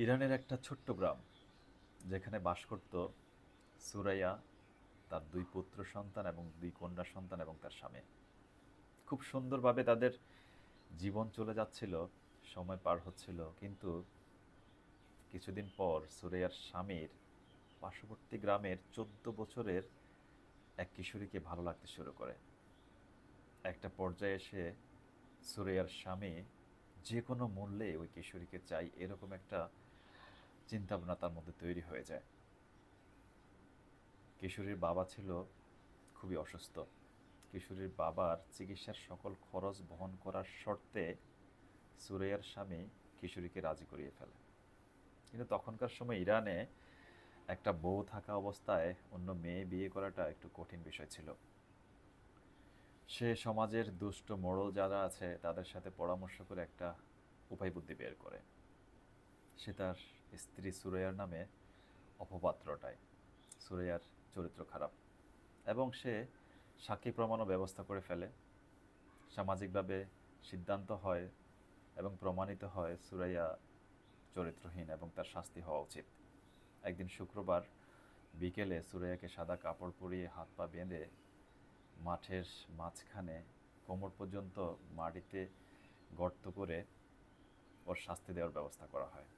ইরানের একটা ছোট্ট গ্রাম যেখানে বাস করত সুরাইয়া, তার দুই পুত্র সন্তান এবং দুই কন্যা সন্তান এবং তার স্বামী। খুব সুন্দরভাবে তাদের জীবন চলে যাচ্ছিল, সময় পার হচ্ছিল। কিন্তু কিছুদিন পর সুরাইয়ার স্বামীর পার্শ্ববর্তী গ্রামের 14 বছরের এক কিশোরীকে ভালো লাগতে শুরু করে। একটা পর্যায়ে এসে সুরাইয়ার স্বামী যে কোনো মূল্যে ওই কিশোরীকে চাই, এরকম একটা চিন্তাভাবনা তার মধ্যে তৈরি হয়ে যায়। কিশোরীর বাবা ছিল খুবই অসুস্থ। কিশোরীর বাবার চিকিৎসার সকল খরচ বহন করার শর্তে সুরাইয়ার স্বামী কিশোরীকে রাজি করিয়ে ফেলে। কিন্তু তখনকার সময় ইরানে একটা বউ থাকা অবস্থায় অন্য মেয়ে বিয়ে করাটা একটু কঠিন বিষয় ছিল। সে সমাজের দুষ্ট মোড়ল যারা আছে তাদের সাথে পরামর্শ করে একটা উপায় বুদ্ধি বের করে। সে তার স্ত্রী সুরাইয়ার নামে অপবাদ রটায়। সুরাইয়ার চরিত্র খারাপ এবং সে সাক্ষী প্রমাণও ব্যবস্থা করে ফেলে। সামাজিকভাবে সিদ্ধান্ত হয় এবং প্রমাণিত হয় সুরাইয়া চরিত্রহীন এবং তার শাস্তি হওয়া উচিত। একদিন শুক্রবার বিকেলে সুরাইয়াকে সাদা কাপড় পরিয়ে হাত পা বেঁধে মাঠের মাঝখানে কোমর পর্যন্ত মাটিতে গর্ত করে ওর শাস্তি দেওয়ার ব্যবস্থা করা হয়।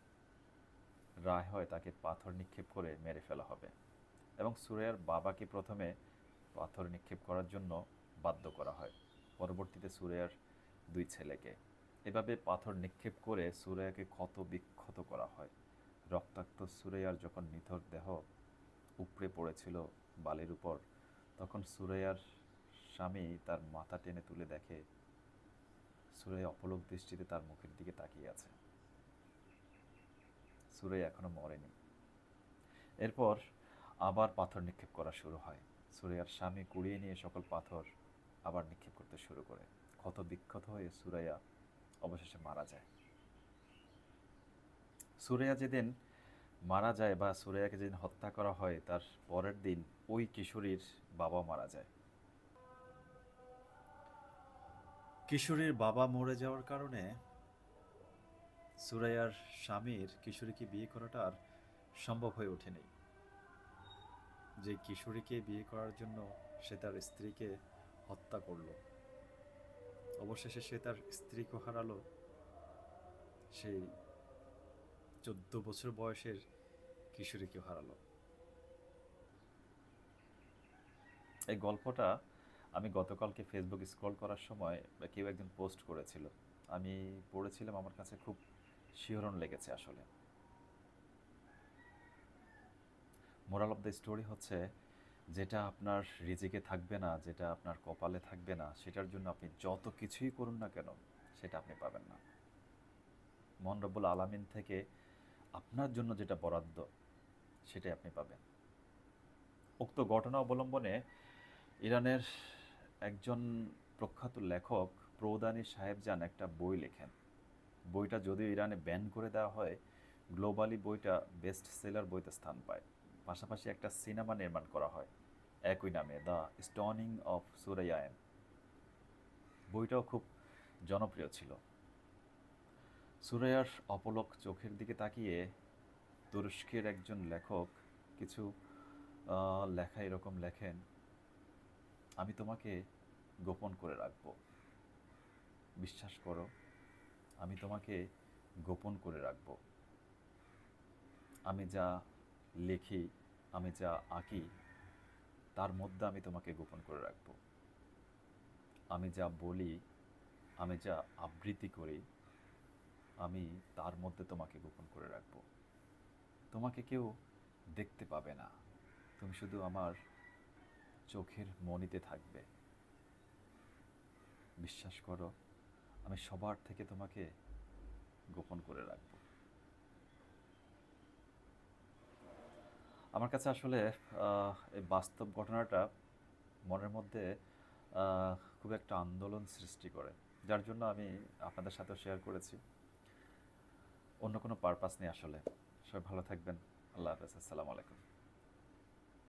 রায় হয় তাকে পাথর নিক্ষেপ করে মেরে ফেলা হবে এবং সুরাইয়ার বাবাকে প্রথমে পাথর নিক্ষেপ করার জন্য বাধ্য করা হয়, পরবর্তীতে সুরাইয়ার দুই ছেলেকে। এভাবে পাথর নিক্ষেপ করে সুরাইয়াকে ক্ষত বিক্ষত করা হয়। রক্তাক্ত সুরাইয়ার যখন নিথর দেহ উপড়ে পড়েছিল বালির উপর, তখন সুরাইয়ার স্বামী তার মাথা টেনে তুলে দেখে সুরাইয়া অপলক দৃষ্টিতে তার মুখের দিকে তাকিয়ে আছে। সুরাইয়া এখনো মরেনি। এরপর আবার পাথর নিক্ষেপ করা শুরু হয়। সুরাইয়ার স্বামী কুড়িয়ে নিয়ে সকল পাথর আবার নিক্ষেপ করতে শুরু করে। ক্ষত বিক্ষত হয়ে সুরাইয়া অবশেষে মারা যায়। সুরাইয়া যেদিন মারা যায় বা সুরাইয়াকে যেদিন হত্যা করা হয়, তার পরের দিন ওই কিশোরীর বাবা মারা যায়। কিশোরীর বাবা মরে যাওয়ার কারণে সুরাইয়ার স্বামীর কিশোরীকে বিয়ে করাটা আর সম্ভব হয়ে ওঠেনি। যে কিশোরীকে বিয়ে করার জন্য সে তার স্ত্রীকে হত্যা করল, অবশেষে সে তার স্ত্রীকে হারালো সেই 14 বছর বয়সের কিশোরীকে হারালো। এই গল্পটা আমি গতকালকে ফেসবুক স্ক্রল করার সময় কেউ একজন পোস্ট করেছিল, আমি পড়েছিলাম, আমার কাছে খুব শিহরণ লেগেছে আসলে। মোরাল অফ দ্য স্টোরি হচ্ছে, যেটা আপনার রিজিকে থাকবে না, যেটা আপনার কপালে থাকবে না, সেটার জন্য আপনি যত কিছুই করুন না কেন সেটা আপনি পাবেন না। মহান রব্বুল আলামিন থেকে আপনার জন্য যেটা বরাদ্দ সেটাই আপনি পাবেন। উক্ত ঘটনা অবলম্বনে ইরানের একজন প্রখ্যাত লেখক প্রৌদানি সাহেবজান একটা বই লেখেন। বইটা যদিও ইরানে ব্যান করে দেওয়া হয়, গ্লোবালি বইটা বেস্ট সেলার বইতে স্থান পায়। পাশাপাশি একটা সিনেমা নির্মাণ করা হয় একই নামে, দ্য স্টনিং অফ সুরাইয়ান। বইটাও খুব জনপ্রিয় ছিল। সুরাইয়ার অপলক চোখের দিকে তাকিয়ে তুরস্কের একজন লেখক কিছু লেখা এরকম লেখেন, আমি তোমাকে গোপন করে রাখব, বিশ্বাস করো, আমি তোমাকে গোপন করে রাখব। আমি যা লিখি, আমি যা আঁকি, তার মধ্যে আমি তোমাকে গোপন করে রাখব। আমি যা বলি, আমি যা আবৃত্তি করি, আমি তার মধ্যে তোমাকে গোপন করে রাখব। তোমাকে কেউ দেখতে পাবে না, তুমি শুধু আমার চোখের মণিতে থাকবে। বিশ্বাস করো, আমি সবার থেকে তোমাকে গোপন করে রাখব। আমার কাছে আসলে এই বাস্তব ঘটনাটা মনের মধ্যে খুব একটা আন্দোলন সৃষ্টি করে, যার জন্য আমি আপনাদের সাথেও শেয়ার করেছি। অন্য কোনো পারপাস নেই আসলে। সবাই ভালো থাকবেন। আল্লাহ হাফেজ। আসসালামু আলাইকুম।